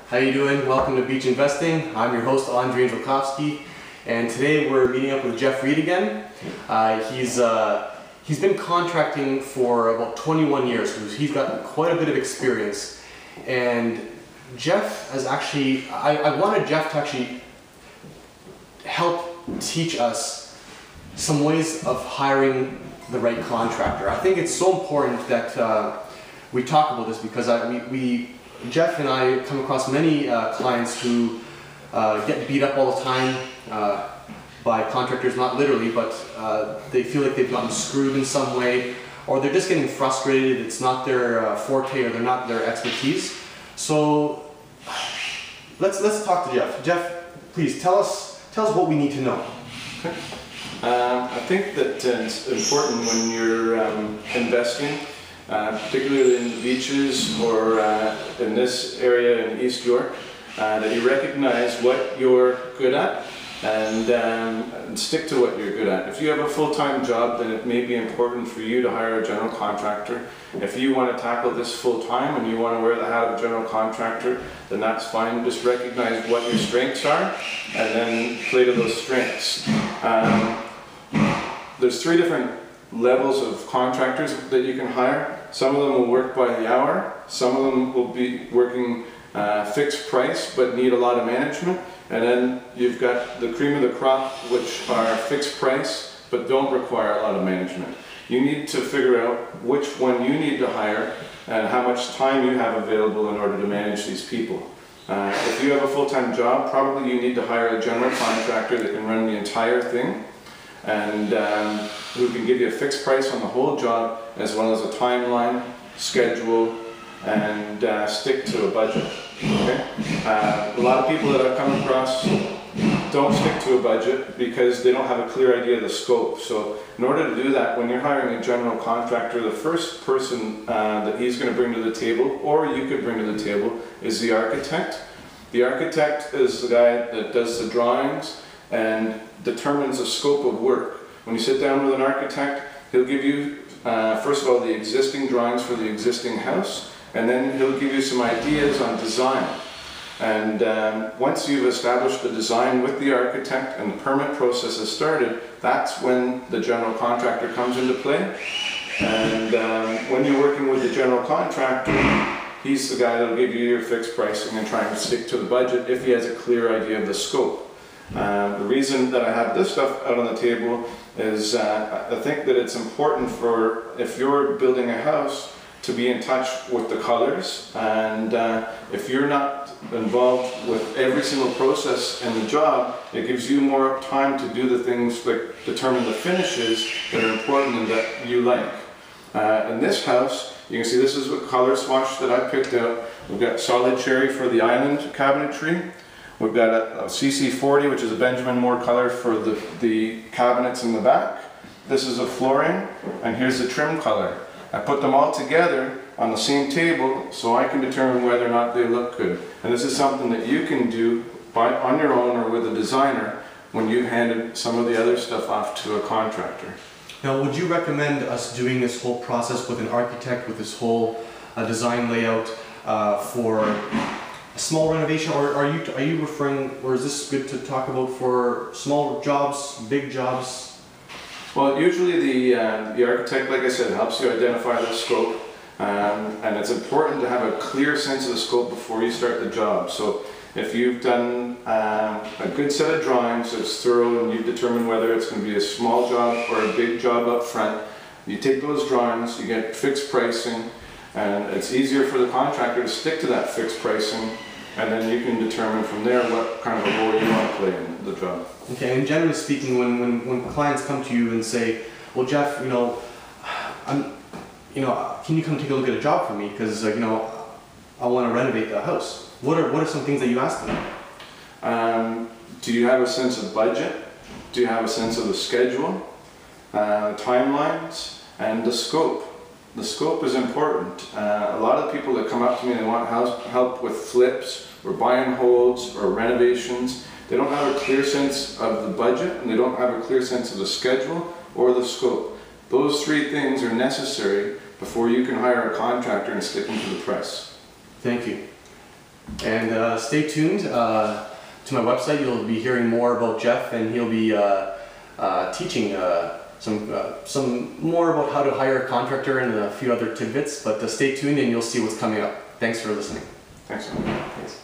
How you doing? Welcome to Beach Investing. I'm your host, Andrei Angelkovsky, and today we're meeting up with Jeff Reed again. He's been contracting for about 21 years, so he's got quite a bit of experience. And Jeff has actually, I wanted Jeff to actually help teach us some ways of hiring the right contractor. I think it's so important that we talk about this because Jeff and I come across many clients who get beat up all the time by contractors, not literally, but they feel like they've gotten screwed in some way, or they're just getting frustrated. It's not their forte, or they're not their expertise. So let's talk to Jeff. Jeff, please tell us what we need to know. Okay. I think that it's important when you're investing, particularly in the beaches or in this area in East York, that you recognize what you're good at and stick to what you're good at. If you have a full-time job, then it may be important for you to hire a general contractor. If you want to tackle this full-time and you want to wear the hat of a general contractor, then that's fine. Just recognize what your strengths are and then play to those strengths. There's three different levels of contractors that you can hire. Some of them will work by the hour, some of them will be working fixed price but need a lot of management, and then you've got the cream of the crop, which are fixed price but don't require a lot of management. You need to figure out which one you need to hire and how much time you have available in order to manage these people. If you have a full-time job, probably you need to hire a general contractor that can run the entire thing and who can give you a fixed price on the whole job, as well as a timeline, schedule, and stick to a budget. Okay? A lot of people that I've come across don't stick to a budget because they don't have a clear idea of the scope. So in order to do that, when you're hiring a general contractor, the first person that he's going to bring to the table, or you could bring to the table, is the architect. The architect is the guy that does the drawings and determines the scope of work. When you sit down with an architect, he'll give you, first of all, the existing drawings for the existing house, and then he'll give you some ideas on design. And once you've established the design with the architect and the permit process has started, that's when the general contractor comes into play. And when you're working with the general contractor, he's the guy that'll give you your fixed pricing and try and stick to the budget if he has a clear idea of the scope. The reason that I have this stuff out on the table is I think that it's important for, if you're building a house, to be in touch with the colors, and if you're not involved with every single process in the job, it gives you more time to do the things like determine the finishes that are important and that you like. In this house, you can see this is a color swatch that I picked out. We've got solid cherry for the island cabinetry. We've got a CC40, which is a Benjamin Moore color for the cabinets in the back. This is a flooring, and here's the trim color. I put them all together on the same table so I can determine whether or not they look good. And this is something that you can do on your own or with a designer when you've handed some of the other stuff off to a contractor. Now, would you recommend us doing this whole process with an architect, with this whole design layout for a small renovation, or are you referring, or is this good to talk about for small jobs, big jobs? Well, usually the architect, like I said, helps you identify the scope, and it's important to have a clear sense of the scope before you start the job. So if you've done a good set of drawings that's thorough and you've determined whether it's going to be a small job or a big job up front, you take those drawings, you get fixed pricing, and it's easier for the contractor to stick to that fixed pricing, and then you can determine from there what kind of a role you want to play in the job. Okay, and generally speaking, when clients come to you and say, well, Jeff, can you come take a look at a job for me, because I want to renovate the house. What are some things that you ask them? Do you have a sense of budget? Do you have a sense of the schedule, timelines, and the scope? The scope is important. A lot of people that come up to me, they want help with flips or buy and holds or renovations. They don't have a clear sense of the budget, and they don't have a clear sense of the schedule or the scope. Those three things are necessary before you can hire a contractor and stick them to the price. Thank you. And stay tuned to my website. You'll be hearing more about Jeff, and he'll be teaching some more about how to hire a contractor and a few other tidbits. But stay tuned and you'll see what's coming up. Thanks for listening. Thanks. Thanks.